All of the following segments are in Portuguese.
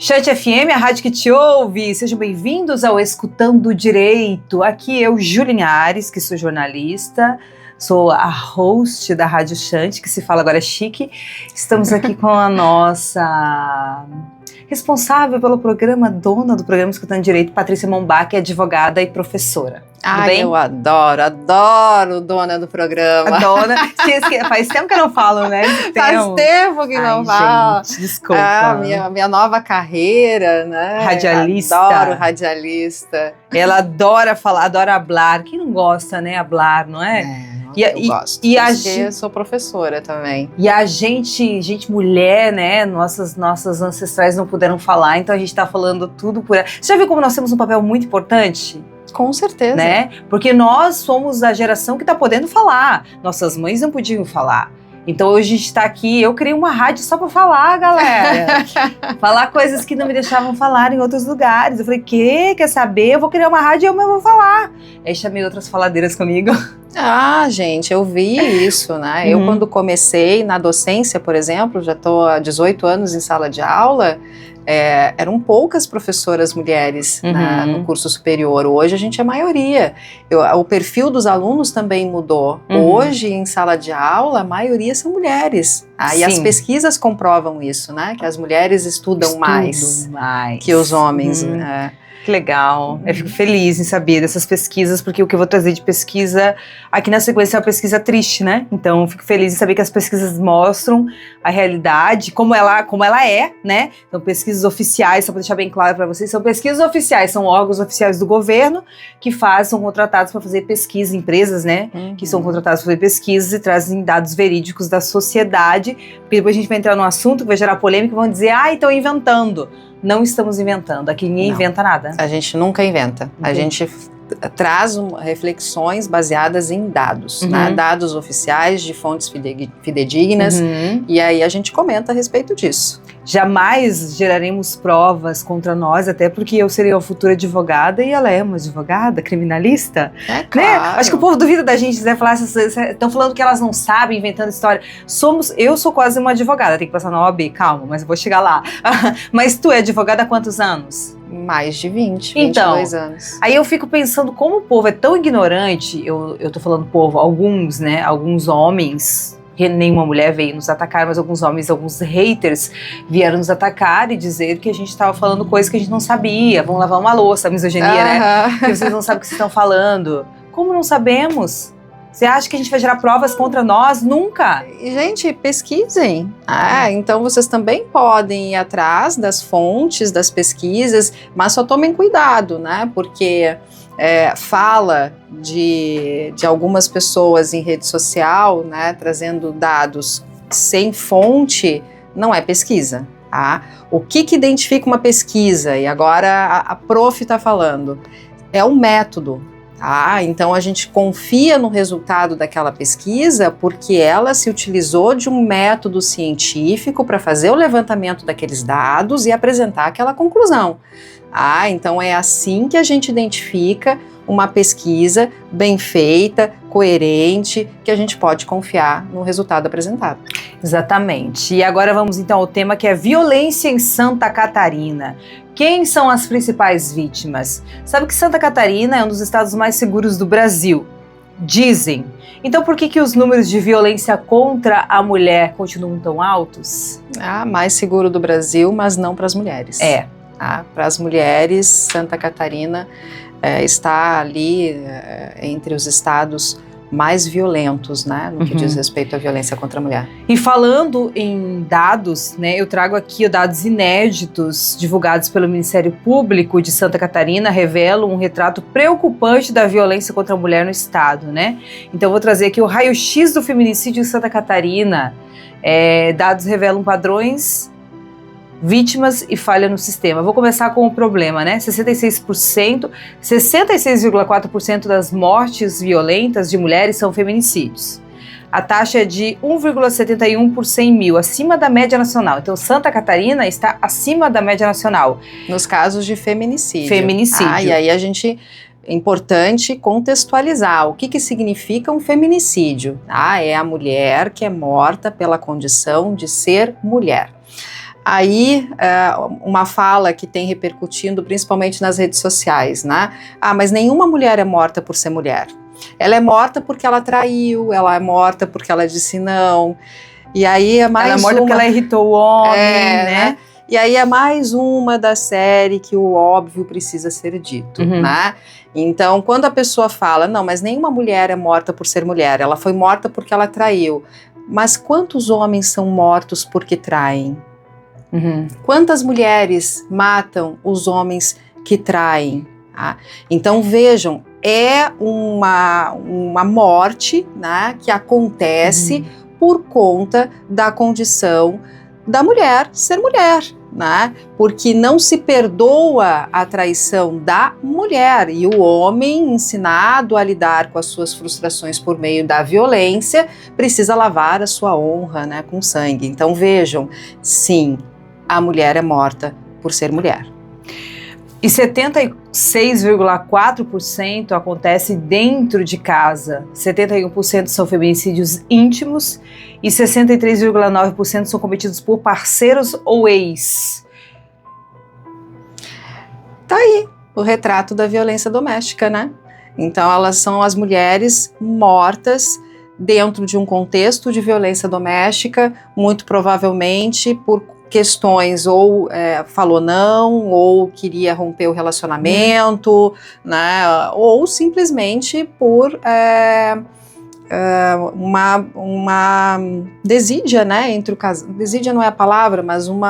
Chant FM, a rádio que te ouve. Sejam bem-vindos ao Escutando Direito. Aqui eu, Júlia Linhares, que sou jornalista, sou a host da Rádio Chant, que se fala agora chique. Estamos aqui com a nossa responsável pelo programa, dona do programa Escutando Direito, Patrícia Mombach, que é advogada e professora. Tudo bem? Eu adoro dona do programa. A dona, faz tempo que eu não falo, né? Faz tempo que não falo. Gente, desculpa. Minha nova carreira, né? Radialista. Adoro radialista. Ela adora falar, adora hablar. Quem não gosta, né? Hablar, não é? Eu gosto. E eu sou professora também. E a gente mulher, né? Nossas ancestrais não puderam falar, então a gente tá falando tudo por ela. Você já viu como nós temos um papel muito importante? Com certeza. Né? Porque nós somos a geração que tá podendo falar. Nossas mães não podiam falar. Então hoje a gente tá aqui, eu criei uma rádio só pra falar, galera. Falar coisas que não me deixavam falar em outros lugares. Eu falei, quer saber? Eu vou criar uma rádio e eu mesmo vou falar. Aí chamei outras faladeiras comigo. Gente, eu vi isso, né? Eu quando comecei na docência, por exemplo, já tô há 18 anos em sala de aula, eram poucas professoras mulheres no curso superior. Hoje a gente é maioria. O perfil dos alunos também mudou. Hoje, em sala de aula, a maioria são mulheres. E as pesquisas comprovam isso, né? Que as mulheres estudam mais que os homens. Que legal, eu fico feliz em saber dessas pesquisas, porque o que eu vou trazer de pesquisa aqui na sequência é uma pesquisa triste, né? Então eu fico feliz em saber que as pesquisas mostram a realidade, como ela é, né? Então pesquisas oficiais, só para deixar bem claro para vocês, são pesquisas oficiais, são órgãos oficiais do governo que são contratados para fazer pesquisa, empresas, né? Que são contratadas para fazer pesquisas e trazem dados verídicos da sociedade, porque depois a gente vai entrar num assunto que vai gerar polêmica e vão dizer, estão inventando. Não estamos inventando, aqui ninguém inventa nada. A gente nunca inventa, a gente traz reflexões baseadas em dados, né? Dados oficiais de fontes fidedignas, e aí a gente comenta a respeito disso. Jamais geraremos provas contra nós, até porque eu serei a futura advogada e ela é uma advogada criminalista. Claro. Né? Acho que o povo duvida da gente, né? Falar, estão falando que elas não sabem, inventando história. Eu sou quase uma advogada, tem que passar na OAB, calma, mas eu vou chegar lá. Mas tu é advogada há quantos anos? Mais de 22 anos. Aí eu fico pensando como o povo é tão ignorante, eu tô falando povo, alguns, né, alguns homens, que nenhuma mulher veio nos atacar, mas alguns homens, alguns haters vieram nos atacar e dizer que a gente tava falando coisas que a gente não sabia, vão lavar uma louça, a misoginia, né, que vocês não sabem o que vocês estão falando. Como não sabemos? Você acha que a gente vai gerar provas contra nós? Nunca! Gente, pesquisem. Então vocês também podem ir atrás das fontes, das pesquisas, mas só tomem cuidado, né? Porque fala de algumas pessoas em rede social, né? Trazendo dados sem fonte, não é pesquisa. O que identifica uma pesquisa? E agora a prof está falando. É um método. Então a gente confia no resultado daquela pesquisa porque ela se utilizou de um método científico para fazer o levantamento daqueles dados e apresentar aquela conclusão. Então é assim que a gente identifica uma pesquisa bem feita, coerente, que a gente pode confiar no resultado apresentado. Exatamente. E agora vamos então ao tema que é violência em Santa Catarina. Quem são as principais vítimas? Sabe que Santa Catarina é um dos estados mais seguros do Brasil. Dizem. Então por que os números de violência contra a mulher continuam tão altos? Mais seguro do Brasil, mas não para as mulheres. Para as mulheres, Santa Catarina está ali entre os estados mais violentos, né, no que diz respeito à violência contra a mulher. E falando em dados, né, eu trago aqui dados inéditos divulgados pelo Ministério Público de Santa Catarina, revelam um retrato preocupante da violência contra a mulher no estado, né? Então eu vou trazer aqui o raio-x do feminicídio em Santa Catarina. Dados revelam padrões, vítimas e falha no sistema. Vou começar com o problema, né? 66,4% das mortes violentas de mulheres são feminicídios. A taxa é de 1,71 por 100 mil, acima da média nacional. Então, Santa Catarina está acima da média nacional. Nos casos de feminicídio. E aí é importante contextualizar o que significa um feminicídio. É a mulher que é morta pela condição de ser mulher. Aí, uma fala que tem repercutindo principalmente nas redes sociais, né? Ah, mas nenhuma mulher é morta por ser mulher. Ela é morta porque ela traiu, ela é morta porque ela disse não. E aí é mais ela é morta porque ela irritou o homem, né? E aí é mais uma da série que o óbvio precisa ser dito, né? Então, quando a pessoa fala, não, mas nenhuma mulher é morta por ser mulher, ela foi morta porque ela traiu. Mas quantos homens são mortos porque traem? Quantas mulheres matam os homens que traem? Tá? Então, vejam, é uma morte, né, que acontece por conta da condição da mulher ser mulher, né? Porque não se perdoa a traição da mulher e o homem, ensinado a lidar com as suas frustrações por meio da violência, precisa lavar a sua honra, né, com sangue. Então vejam, sim, a mulher é morta por ser mulher. E 76,4% acontece dentro de casa, 71% são feminicídios íntimos e 63,9% são cometidos por parceiros ou ex. Tá aí o retrato da violência doméstica, né? Então elas são as mulheres mortas dentro de um contexto de violência doméstica, muito provavelmente por questões ou falou não, ou queria romper o relacionamento, né, ou simplesmente por uma desídia, né, entre o casal. Desídia não é a palavra, mas um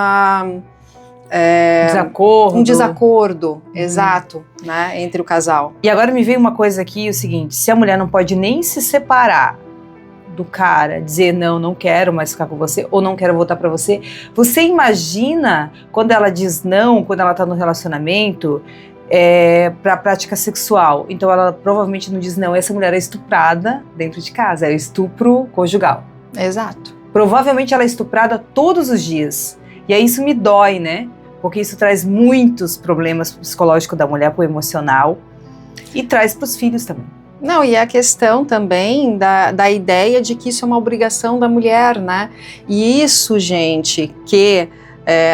desacordo, exato, né, entre o casal. E agora me veio uma coisa aqui, o seguinte, se a mulher não pode nem se separar do cara, dizer não quero mais ficar com você, ou não quero voltar pra você, você imagina quando ela diz não, quando ela tá no relacionamento, pra prática sexual, então ela provavelmente não diz não, essa mulher é estuprada dentro de casa, é estupro conjugal. Exato. Provavelmente ela é estuprada todos os dias, e aí isso me dói, né, porque isso traz muitos problemas pro psicológico da mulher, pro emocional, e traz pros filhos também. Não, e a questão também da ideia de que isso é uma obrigação da mulher, né? E isso, gente, que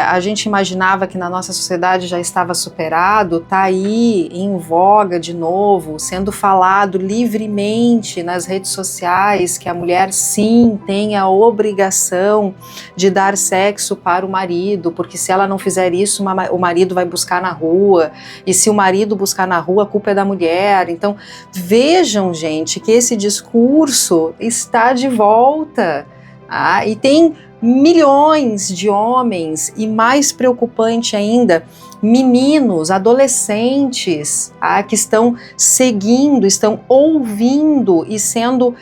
a gente imaginava que na nossa sociedade já estava superado, tá aí em voga de novo, sendo falado livremente nas redes sociais, que a mulher sim tem a obrigação de dar sexo para o marido, porque se ela não fizer isso, o marido vai buscar na rua, e se o marido buscar na rua, a culpa é da mulher. Então, vejam, gente, que esse discurso está de volta, e tem milhões de homens e, mais preocupante ainda, meninos, adolescentes, que estão seguindo, estão ouvindo e sendo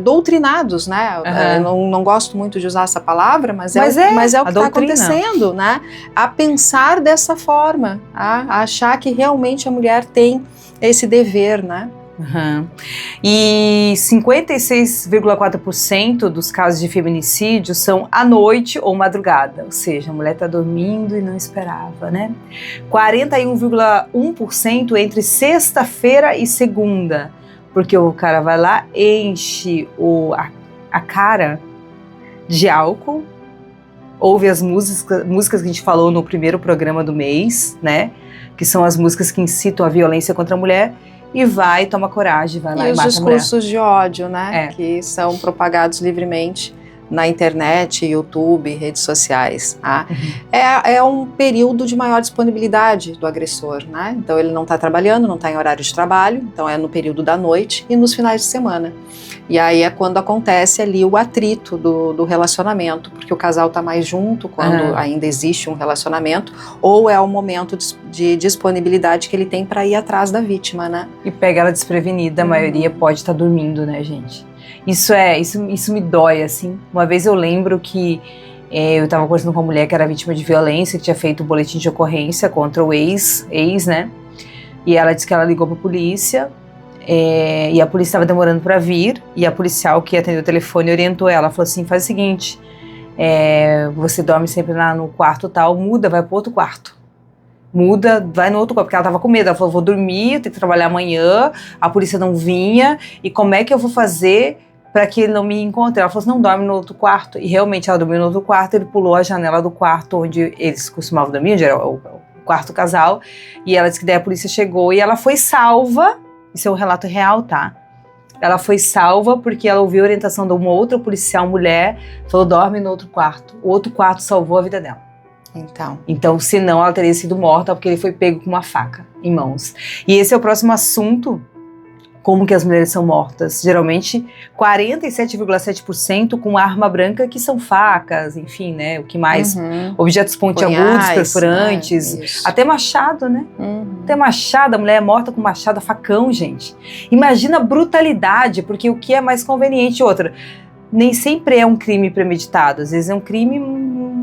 doutrinados, né? Não gosto muito de usar essa palavra, mas é o que está acontecendo, né? A pensar dessa forma, a achar que realmente a mulher tem esse dever, né? E 56,4% dos casos de feminicídio são à noite ou madrugada, ou seja, a mulher está dormindo e não esperava, né? 41,1% entre sexta-feira e segunda, porque o cara vai lá, enche a cara de álcool, ouve as músicas que a gente falou no primeiro programa do mês, né? Que são as músicas que incitam a violência contra a mulher, e vai, toma coragem, vai lá e mata a mulher. E os discursos de ódio, né, que são propagados livremente na internet, YouTube, redes sociais. É um período de maior disponibilidade do agressor, né? Então ele não está trabalhando, não está em horário de trabalho, então é no período da noite e nos finais de semana. E aí é quando acontece ali o atrito do relacionamento, porque o casal está mais junto quando ainda existe um relacionamento, ou é o momento de disponibilidade que ele tem para ir atrás da vítima, né? E pega ela desprevenida, a maioria pode estar dormindo, né, gente? Isso me dói, assim. Uma vez eu lembro que eu estava conversando com uma mulher que era vítima de violência, que tinha feito um boletim de ocorrência contra o ex, né? E ela disse que ela ligou para a polícia, e a polícia estava demorando para vir, e a policial que atendeu o telefone orientou ela, falou assim, faz o seguinte, você dorme sempre no quarto tal, muda, vai para outro quarto. Muda, vai no outro quarto, porque ela tava com medo, ela falou, vou dormir, eu tenho que trabalhar amanhã, a polícia não vinha, e como é que eu vou fazer para que ele não me encontre. Ela falou assim, não, dorme no outro quarto. E realmente ela dormiu no outro quarto, ele pulou a janela do quarto onde eles costumavam dormir, onde era o quarto casal, e ela disse que daí a polícia chegou e ela foi salva, isso é um relato real, tá? Ela foi salva porque ela ouviu a orientação de uma outra policial mulher, falou, dorme no outro quarto. O outro quarto salvou a vida dela. Então, senão ela teria sido morta porque ele foi pego com uma faca em mãos. E esse é o próximo assunto, como que as mulheres são mortas. Geralmente, 47,7% com arma branca, que são facas, enfim, né? O que mais? Objetos pontiagudos, perfurantes, até machado, né? Até machado, a mulher é morta com machado, facão, gente. Imagina a brutalidade, porque o que é mais conveniente? Outra, nem sempre é um crime premeditado, às vezes é um crime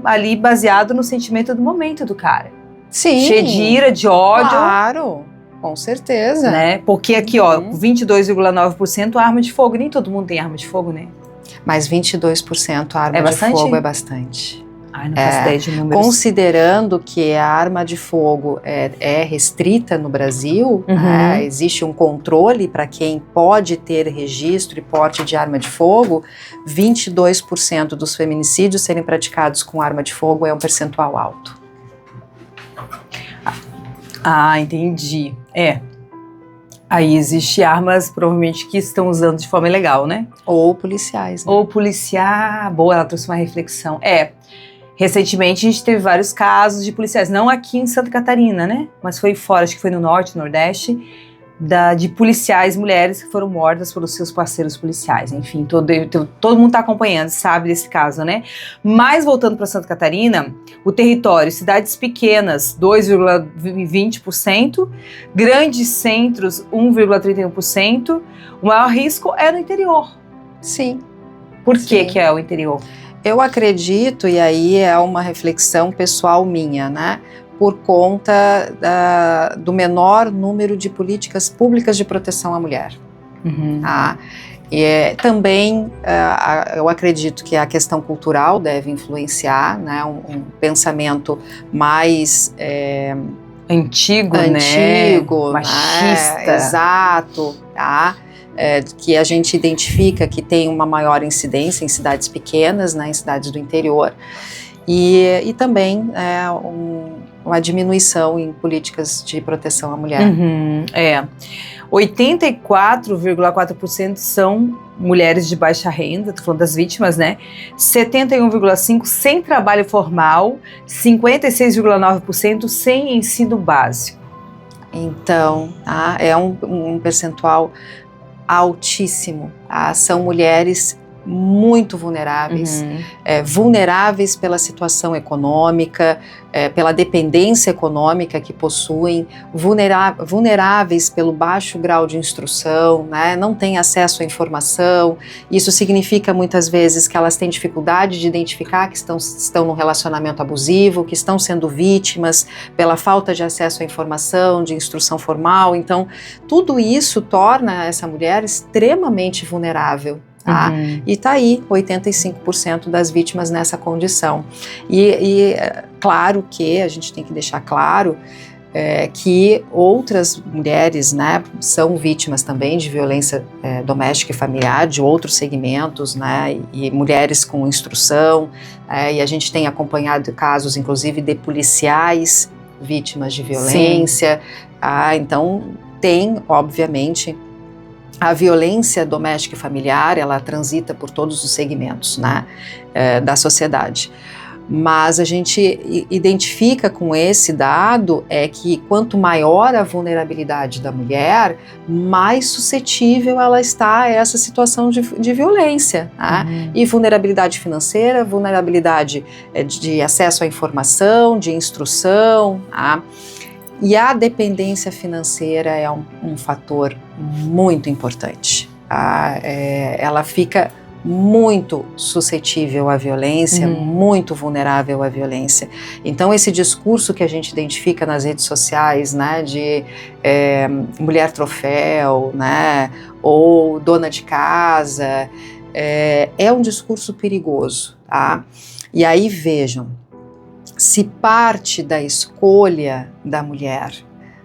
ali baseado no sentimento do momento do cara. Sim. Cheio de ira, de ódio. Claro. Com certeza. Né? Porque aqui, ó, 22,9% arma de fogo. Nem todo mundo tem arma de fogo, né? Mas 22% arma de fogo é bastante. Ai, não faço ideia de números. Considerando que a arma de fogo é restrita no Brasil, existe um controle para quem pode ter registro e porte de arma de fogo, 22% dos feminicídios serem praticados com arma de fogo é um percentual alto. Ah, entendi. Aí existe armas, provavelmente, que estão usando de forma ilegal, né? Ou policiais. Né? Ou policial. Boa, ela trouxe uma reflexão. Recentemente a gente teve vários casos de policiais, não aqui em Santa Catarina, né? Mas foi fora, acho que foi no Norte, Nordeste, de policiais mulheres que foram mortas pelos seus parceiros policiais. Enfim, todo mundo está acompanhando, sabe desse caso, né? Mas voltando para Santa Catarina, o território, cidades pequenas, 2,20%, grandes centros, 1,31%, o maior risco é no interior. Sim. Por que é o interior? Eu acredito, e aí é uma reflexão pessoal minha, né? Por conta do menor número de políticas públicas de proteção à mulher. E também eu acredito que a questão cultural deve influenciar, né, um pensamento mais antigo, né? Machista. Exato, tá? Que a gente identifica que tem uma maior incidência em cidades pequenas, né, em cidades do interior. E também uma diminuição em políticas de proteção à mulher. 84,4% são mulheres de baixa renda, tô falando das vítimas, né? 71,5% sem trabalho formal, 56,9% sem ensino básico. Então, é um percentual altíssimo. São mulheres muito vulneráveis, vulneráveis pela situação econômica, pela dependência econômica que possuem, vulneráveis pelo baixo grau de instrução, né? Não têm acesso à informação. Isso significa muitas vezes que elas têm dificuldade de identificar que estão num relacionamento abusivo, que estão sendo vítimas pela falta de acesso à informação, de instrução formal. Então, tudo isso torna essa mulher extremamente vulnerável. E tá aí 85% das vítimas nessa condição. E claro que a gente tem que deixar claro que outras mulheres, né, são vítimas também de violência doméstica e familiar, de outros segmentos, né, e mulheres com instrução, e a gente tem acompanhado casos, inclusive, de policiais vítimas de violência. Então tem, obviamente, a violência doméstica e familiar, ela transita por todos os segmentos, né, da sociedade. Mas a gente identifica com esse dado que quanto maior a vulnerabilidade da mulher, mais suscetível ela está a essa situação de violência. Né? E vulnerabilidade financeira, vulnerabilidade de acesso à informação, de instrução. E a dependência financeira é um fator muito importante. Ela fica muito suscetível à violência, muito vulnerável à violência. Então esse discurso que a gente identifica nas redes sociais, né, de mulher troféu, né, ou dona de casa, é um discurso perigoso. E aí vejam, se parte da escolha da mulher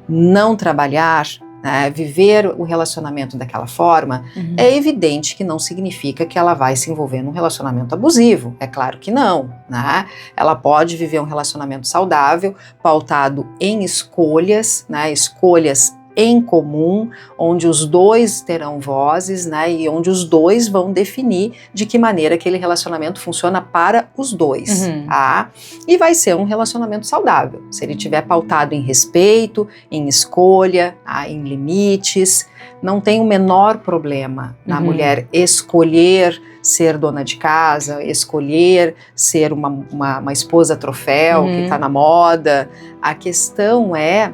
não trabalhar, né, viver o relacionamento daquela forma, é evidente que não significa que ela vai se envolver num relacionamento abusivo. É claro que não, né? Ela pode viver um relacionamento saudável, pautado em escolhas, né, escolhas em comum, onde os dois terão vozes, né, e onde os dois vão definir de que maneira aquele relacionamento funciona para os dois, tá? E vai ser um relacionamento saudável, se ele estiver pautado em respeito, em escolha, tá, em limites. Não tem o menor problema na mulher escolher ser dona de casa, escolher ser uma esposa troféu que está na moda. A questão é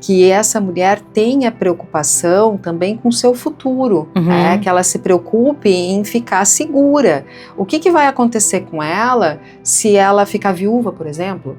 que essa mulher tenha preocupação também com o seu futuro, que ela se preocupe em ficar segura. O que vai acontecer com ela se ela ficar viúva, por exemplo?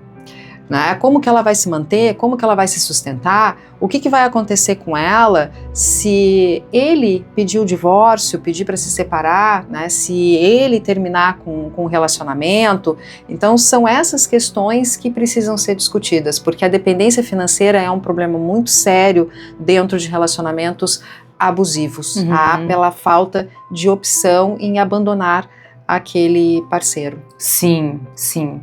Né? Como que ela vai se manter? Como que ela vai se sustentar? O que vai acontecer com ela se ele pedir o divórcio, pedir para se separar, né? Se ele terminar com o relacionamento? Então são essas questões que precisam ser discutidas, porque a dependência financeira é um problema muito sério dentro de relacionamentos abusivos, tá? Pela falta de opção em abandonar aquele parceiro. Sim, sim.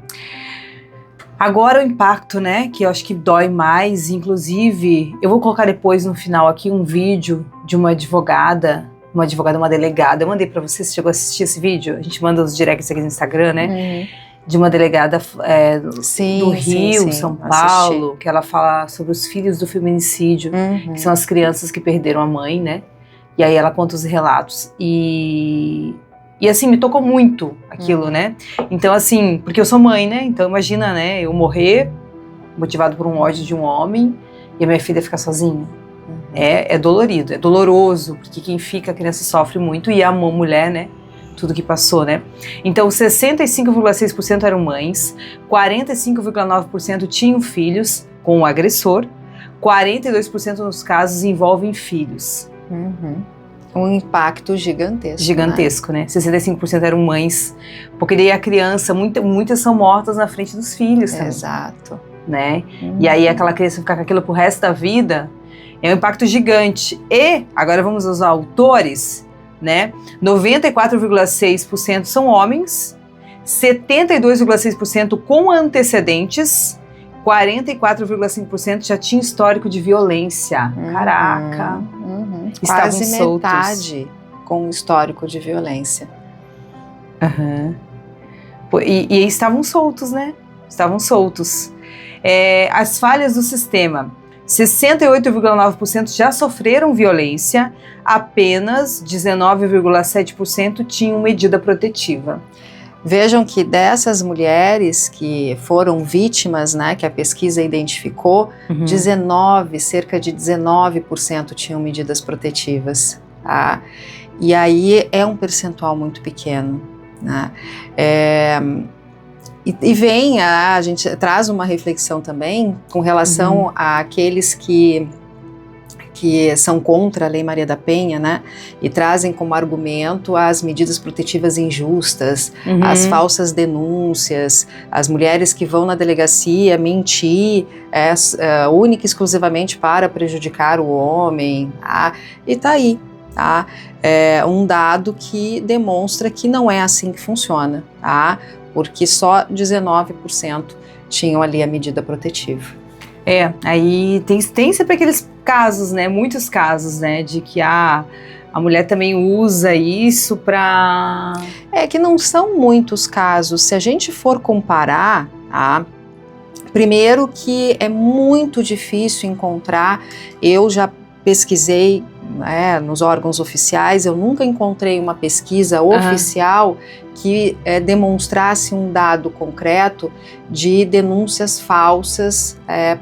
Agora o impacto, né, que eu acho que dói mais, inclusive, eu vou colocar depois no final aqui um vídeo de uma advogada, uma delegada, eu mandei pra você, você chegou a assistir esse vídeo? A gente manda os directs aqui no Instagram, né, de uma delegada do Rio, São Paulo, assisti. Que ela fala sobre os filhos do feminicídio, que são as crianças que perderam a mãe, né, e aí ela conta os relatos, E assim, me tocou muito aquilo, né? Então assim, porque eu sou mãe, né? Então imagina, né? Eu morrer, motivado por um ódio de um homem, e a minha filha ficar sozinha. É dolorido, é doloroso, porque quem fica, a criança sofre muito, e a mulher, né? Tudo que passou, né? Então 65,6% eram mães, 45,9% tinham filhos com o agressor, 42% dos casos envolvem filhos. Um impacto gigantesco. Gigantesco, né? 65% eram mães, porque daí a criança, muitas são mortas na frente dos filhos também. Exato. Né? E aí aquela criança ficar com aquilo pro resto da vida, é um impacto gigante. E, agora vamos aos autores, né? 94,6% são homens, 72,6% com antecedentes, 44,5% já tinha histórico de violência. Caraca! Quase metade com histórico de violência. E estavam soltos, né? Estavam soltos. As falhas do sistema. 68,9% já sofreram violência, apenas 19,7% tinham medida protetiva. Vejam que dessas mulheres que foram vítimas, né, que a pesquisa identificou, cerca de 19% tinham medidas protetivas. Tá? E aí é um percentual muito pequeno. Né? A gente traz uma reflexão também com relação àqueles que são contra a Lei Maria da Penha, né, e trazem como argumento as medidas protetivas injustas, as falsas denúncias, as mulheres que vão na delegacia mentir única e exclusivamente para prejudicar o homem, tá? E tá aí, tá? É um dado que demonstra que não é assim que funciona, tá? Porque só 19% tinham ali a medida protetiva. Aí tem sempre aqueles casos, né, muitos casos, né, de que a mulher também usa isso para... que não são muitos casos, se a gente for comparar, tá? Primeiro que é muito difícil encontrar, eu já pesquisei, né, nos órgãos oficiais, eu nunca encontrei uma pesquisa oficial que demonstrasse um dado concreto de denúncias falsas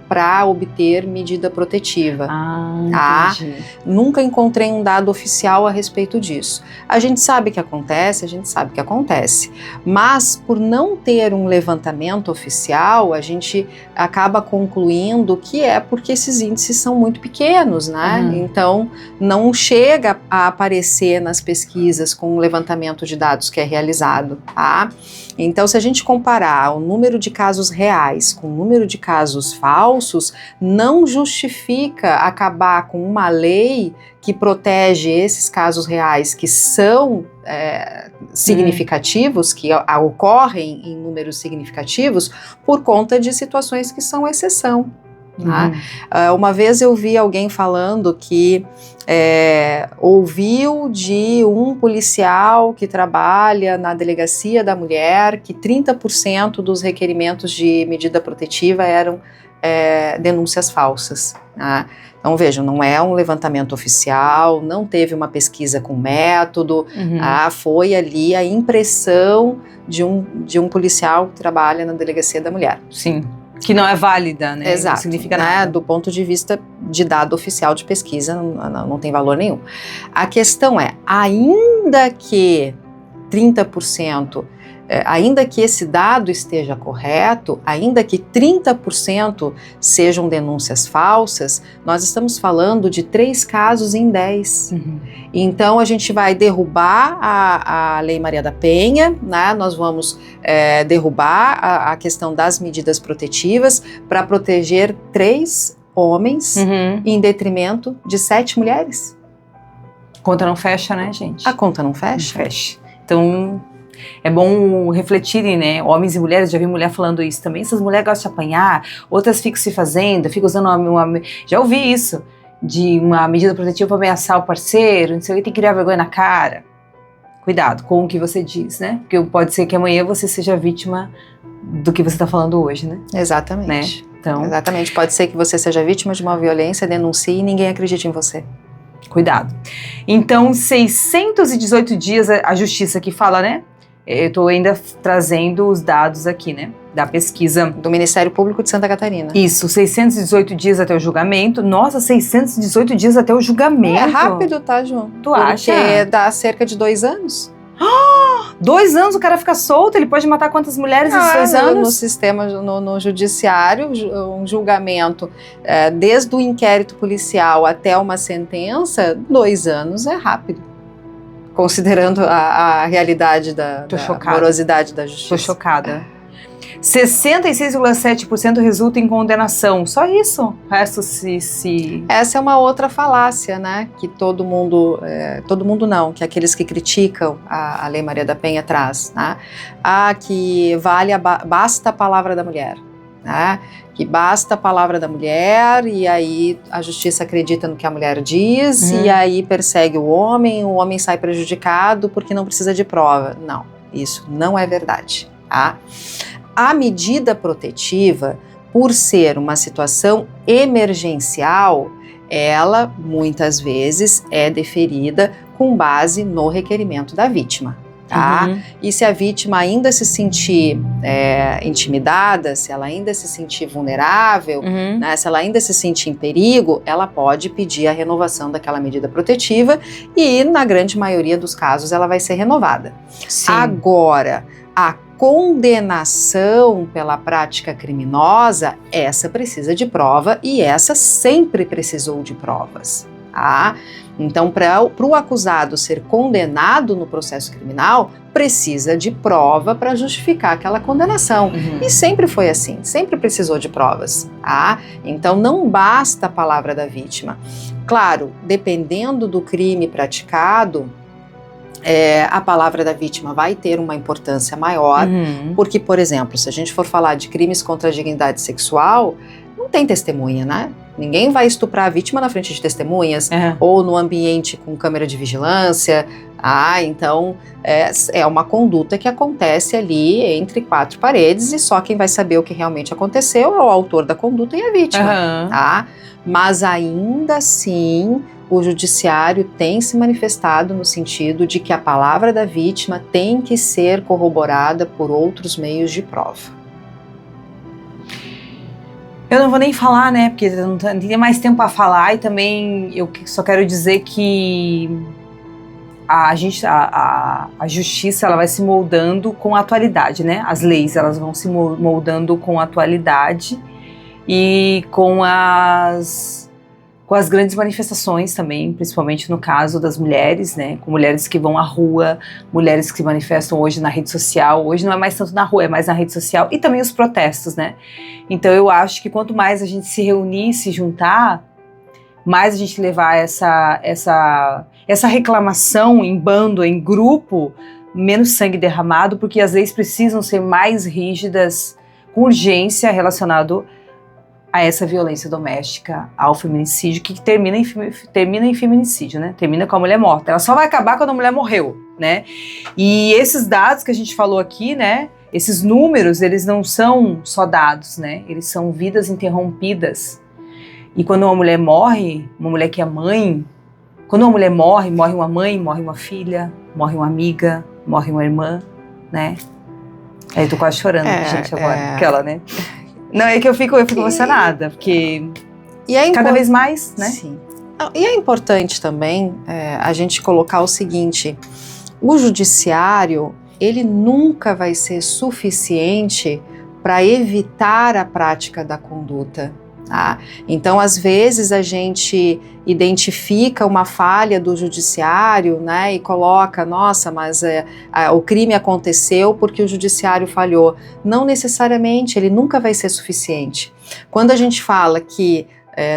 para obter medida protetiva. Tá? Nunca encontrei um dado oficial a respeito disso. A gente sabe que acontece, mas por não ter um levantamento oficial, a gente acaba concluindo que é porque esses índices são muito pequenos, né? Então não chega a aparecer nas pesquisas com o levantamento de dados que é realizado, tá? Então, se a gente comparar o número de casos reais com o número de casos falsos, não justifica acabar com uma lei que protege esses casos reais que são significativos, que ocorrem em números significativos, por conta de situações que são exceção. Uma vez eu vi alguém falando que ouviu de um policial que trabalha na delegacia da mulher que 30% dos requerimentos de medida protetiva eram denúncias falsas. Então vejam, não é um levantamento oficial, não teve uma pesquisa com método, foi ali a impressão de um policial que trabalha na delegacia da mulher. Sim. Que não é válida, né? Exato, não significa nada. Do ponto de vista de dado oficial de pesquisa, não tem valor nenhum. A questão é, ainda que 30%, ainda que esse dado esteja correto, ainda que 30% sejam denúncias falsas, nós estamos falando de 3 casos em 10. Então a gente vai derrubar a Lei Maria da Penha, né? Nós vamos derrubar a questão das medidas protetivas para proteger 3 homens em detrimento de 7 mulheres. A conta não fecha, né, gente? A conta não fecha? Não fecha. Então é bom refletirem, né? Homens e mulheres, já vi mulher falando isso também. Essas mulheres gostam de apanhar, outras ficam se fazendo, ficam usando já ouvi isso, de uma medida protetiva para ameaçar o parceiro, não sei o que, tem que criar vergonha na cara. Cuidado com o que você diz, né? Porque pode ser que amanhã você seja vítima do que você está falando hoje, né? Exatamente. Né? Então, exatamente. Pode ser que você seja vítima de uma violência, denuncie e ninguém acredite em você. Cuidado. Então, 618 dias, a justiça que fala, né? Eu estou ainda trazendo os dados aqui, né? Da pesquisa do Ministério Público de Santa Catarina. Isso, 618 dias até o julgamento. Nossa, 618 dias até o julgamento. É rápido, tá, João? Tu acha? Porque dá cerca de 2 anos. 2 anos o cara fica solto? Ele pode matar quantas mulheres nesses 2 anos? No sistema, no judiciário, um julgamento, desde o inquérito policial até uma sentença, 2 anos é rápido. Considerando a realidade da morosidade da justiça. Tô chocada. 66,7% resulta em condenação. Só isso? O resto se... Essa é uma outra falácia, né? Que todo mundo não, que aqueles que criticam a Lei Maria da Penha traz, né? Que basta a palavra da mulher, né? Que basta a palavra da mulher e aí a justiça acredita no que a mulher diz e aí persegue o homem sai prejudicado porque não precisa de prova. Não, isso não é verdade, tá? A medida protetiva, por ser uma situação emergencial, ela muitas vezes é deferida com base no requerimento da vítima. Tá? E se a vítima ainda se sentir intimidada, se ela ainda se sentir vulnerável, né, se ela ainda se sentir em perigo, ela pode pedir a renovação daquela medida protetiva e, na grande maioria dos casos, ela vai ser renovada. Sim. Agora, a condenação pela prática criminosa, essa precisa de prova e essa sempre precisou de provas. Tá? Então, para o acusado ser condenado no processo criminal, precisa de prova para justificar aquela condenação. E sempre foi assim, sempre precisou de provas. Tá? Então, não basta a palavra da vítima. Claro, dependendo do crime praticado, a palavra da vítima vai ter uma importância maior, porque, por exemplo, se a gente for falar de crimes contra a dignidade sexual, não tem testemunha, né? Ninguém vai estuprar a vítima na frente de testemunhas ou no ambiente com câmera de vigilância. Então é uma conduta que acontece ali entre 4 paredes e só quem vai saber o que realmente aconteceu é o autor da conduta e a vítima. Tá? Mas ainda assim, o judiciário tem se manifestado no sentido de que a palavra da vítima tem que ser corroborada por outros meios de prova. Eu não vou nem falar, né, porque eu não tenho mais tempo para falar e também eu só quero dizer que a justiça ela vai se moldando com a atualidade, né? As leis elas vão se moldando com a atualidade e com com as grandes manifestações também, principalmente no caso das mulheres, né, com mulheres que vão à rua, mulheres que se manifestam hoje na rede social. Hoje não é mais tanto na rua, é mais na rede social, e também os protestos, né. Então eu acho que quanto mais a gente se reunir, se juntar, mais a gente levar essa reclamação em bando, em grupo, menos sangue derramado, porque as leis precisam ser mais rígidas, com urgência, relacionado a essa violência doméstica, ao feminicídio, que termina em feminicídio, né? Termina com a mulher morta. Ela só vai acabar quando a mulher morreu, né? E esses dados que a gente falou aqui, né? Esses números, eles não são só dados, né? Eles são vidas interrompidas. E quando uma mulher morre, uma mulher que é mãe, quando uma mulher morre, morre uma mãe, morre uma filha, morre uma amiga, morre uma irmã, né? Aí eu tô quase chorando, gente, agora. Aquela, né? Não, é que eu fico emocionada, porque cada vez mais, né? Sim. E é importante também a gente colocar o seguinte: o judiciário, ele nunca vai ser suficiente para evitar a prática da conduta. Tá? Então, às vezes, a gente identifica uma falha do judiciário, né, e coloca, nossa, mas o crime aconteceu porque o judiciário falhou. Não necessariamente, ele nunca vai ser suficiente. Quando a gente fala que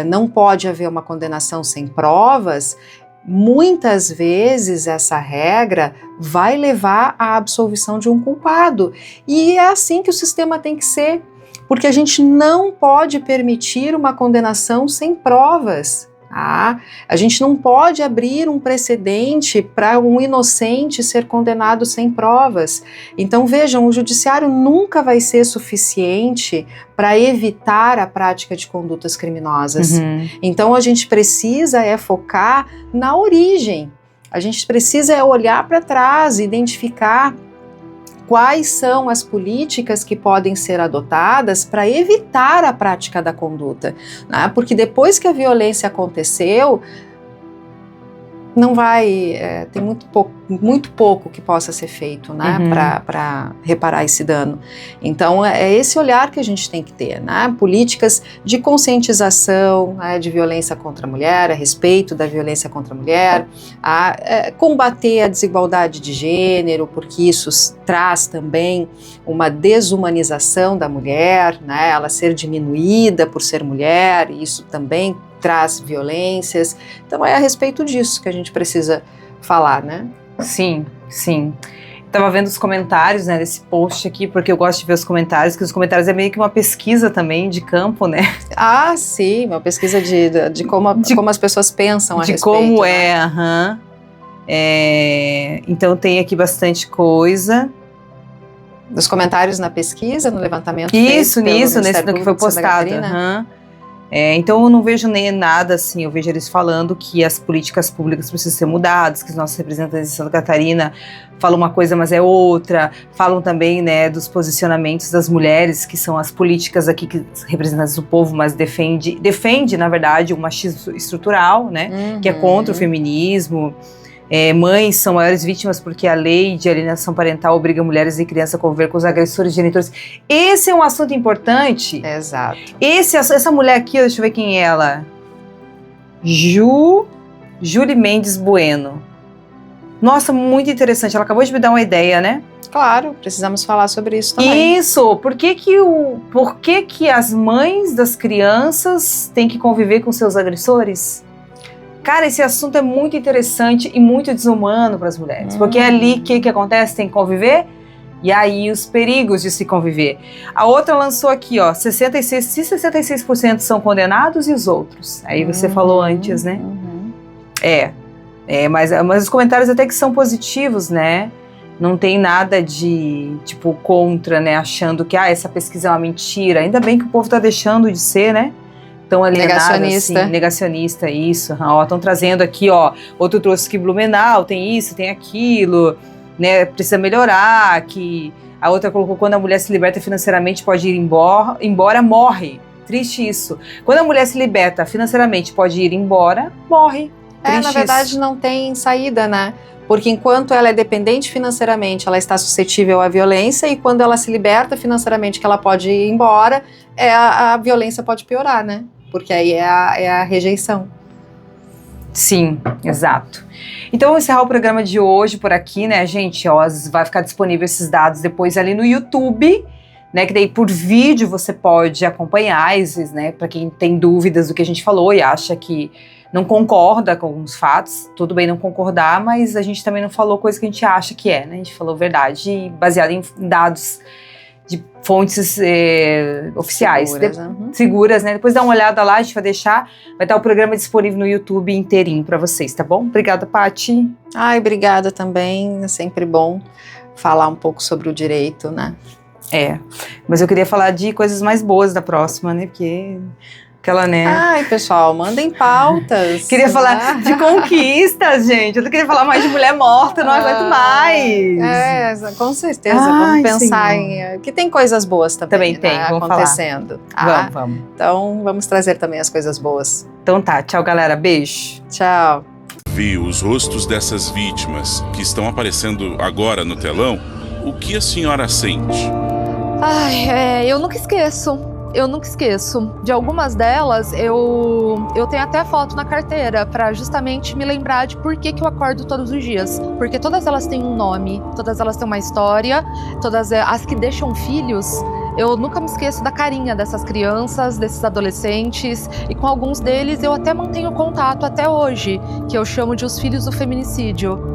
não pode haver uma condenação sem provas, muitas vezes essa regra vai levar à absolvição de um culpado. E é assim que o sistema tem que ser. Porque a gente não pode permitir uma condenação sem provas. Tá? A gente não pode abrir um precedente para um inocente ser condenado sem provas. Então vejam, o judiciário nunca vai ser suficiente para evitar a prática de condutas criminosas. Então a gente precisa focar na origem. A gente precisa olhar para trás, identificar quais são as políticas que podem ser adotadas para evitar a prática da conduta, né? Porque depois que a violência aconteceu, não vai, tem muito pouco que possa ser feito, né, para reparar esse dano. Então é esse olhar que a gente tem que ter, né? Políticas de conscientização, né, de violência contra a mulher, a respeito da violência contra a mulher, combater a desigualdade de gênero, porque isso traz também uma desumanização da mulher, né, ela ser diminuída por ser mulher, e isso também traz violências. Então é a respeito disso que a gente precisa falar, né? Sim, sim. Tava vendo os comentários, né, desse post aqui, porque eu gosto de ver os comentários, que os comentários é meio que uma pesquisa também de campo, né? Ah, sim, uma pesquisa de como as pessoas pensam a respeito. De como né? Então tem aqui bastante coisa. Dos comentários na pesquisa, no levantamento Isso, nesse que foi postado. Então eu não vejo nem nada assim, eu vejo eles falando que as políticas públicas precisam ser mudadas, que os nossos representantes de Santa Catarina falam uma coisa, mas é outra, falam também, né, dos posicionamentos das mulheres, que são as políticas aqui, que representantes do povo, mas defende, na verdade, o machismo estrutural, né, que é contra o feminismo. Mães são maiores vítimas porque a lei de alienação parental obriga mulheres e crianças a conviver com os agressores genitores. Esse é um assunto importante. Exato. Essa mulher aqui, deixa eu ver quem é ela. Júlia Mendes Bueno. Nossa, muito interessante. Ela acabou de me dar uma ideia, né? Claro, precisamos falar sobre isso também. Isso. Por que as mães das crianças têm que conviver com seus agressores? Cara, esse assunto é muito interessante e muito desumano para as mulheres. Porque é ali que acontece? Tem que conviver? E aí os perigos de se conviver. A outra lançou aqui, ó, 66% são condenados e os outros. Aí você falou antes, né? Mas os comentários até que são positivos, né? Não tem nada de, tipo, contra, né? Achando que, essa pesquisa é uma mentira. Ainda bem que o povo tá deixando de ser, né? Tão alienado, negacionista. Assim, negacionista, isso. Estão trazendo aqui, ó, outro trouxe que Blumenau, tem isso, tem aquilo, né, precisa melhorar, que a outra colocou, quando a mulher se liberta financeiramente pode ir embora, morre. Triste isso. Quando a mulher se liberta financeiramente pode ir embora, morre. Triste na verdade isso. Não tem saída, né? Porque enquanto ela é dependente financeiramente, ela está suscetível à violência, e quando ela se liberta financeiramente, que ela pode ir embora, a violência pode piorar, né? Porque aí é a rejeição. Sim, exato. Então, vamos encerrar o programa de hoje por aqui, né, gente? Ó, vai ficar disponível esses dados depois ali no YouTube, né? Que daí por vídeo você pode acompanhar, né? Para quem tem dúvidas do que a gente falou e acha que não concorda com alguns fatos, tudo bem não concordar, mas a gente também não falou coisa que a gente acha que é, né? A gente falou verdade baseada em dados de fontes oficiais, seguras, né? Depois dá uma olhada lá, a gente vai estar o programa disponível no YouTube inteirinho para vocês, tá bom? Obrigada, Paty. Ai, obrigada também, é sempre bom falar um pouco sobre o direito, né? Mas eu queria falar de coisas mais boas da próxima, né? Porque aquela, né? Ai, pessoal, mandem pautas. Queria falar de conquistas, gente. Eu não queria falar mais de mulher morta, não aguento mais. Com certeza. Vamos pensar em... que tem coisas boas também, tem, né, vamos acontecendo. Vamos. Então, vamos trazer também as coisas boas. Então tá, tchau, galera. Beijo. Tchau. Vi os rostos dessas vítimas que estão aparecendo agora no telão. O que a senhora sente? Eu nunca esqueço. De algumas delas, eu tenho até foto na carteira para justamente me lembrar de por que eu acordo todos os dias. Porque todas elas têm um nome, todas elas têm uma história, todas as que deixam filhos, eu nunca me esqueço da carinha dessas crianças, desses adolescentes, e com alguns deles eu até mantenho contato até hoje, que eu chamo de os filhos do feminicídio.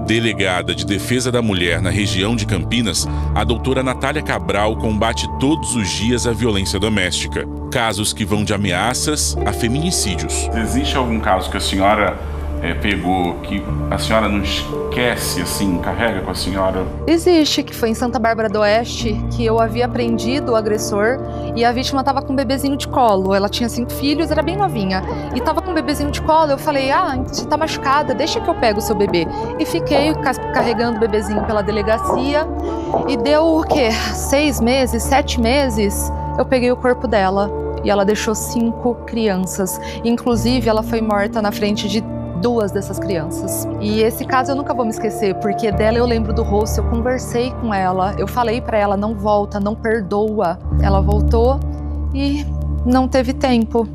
Delegada de Defesa da Mulher na região de Campinas, a doutora Natália Cabral combate todos os dias a violência doméstica. Casos que vão de ameaças a feminicídios. Existe algum caso que a senhora pegou que a senhora não esquece, assim, carrega com a senhora? Existe, que foi em Santa Bárbara do Oeste, que eu havia prendido o agressor e a vítima estava com um bebezinho de colo. Ela tinha 5 filhos, era bem novinha. E estava com um bebezinho de colo, eu falei, você tá machucada, deixa que eu pego o seu bebê. E fiquei carregando o bebezinho pela delegacia e deu o quê? 6 meses, 7 meses, eu peguei o corpo dela e ela deixou 5 crianças. Inclusive, ela foi morta na frente de 2 dessas crianças. E esse caso eu nunca vou me esquecer, porque dela eu lembro do rosto, eu conversei com ela, eu falei pra ela, não volta, não perdoa. Ela voltou e não teve tempo.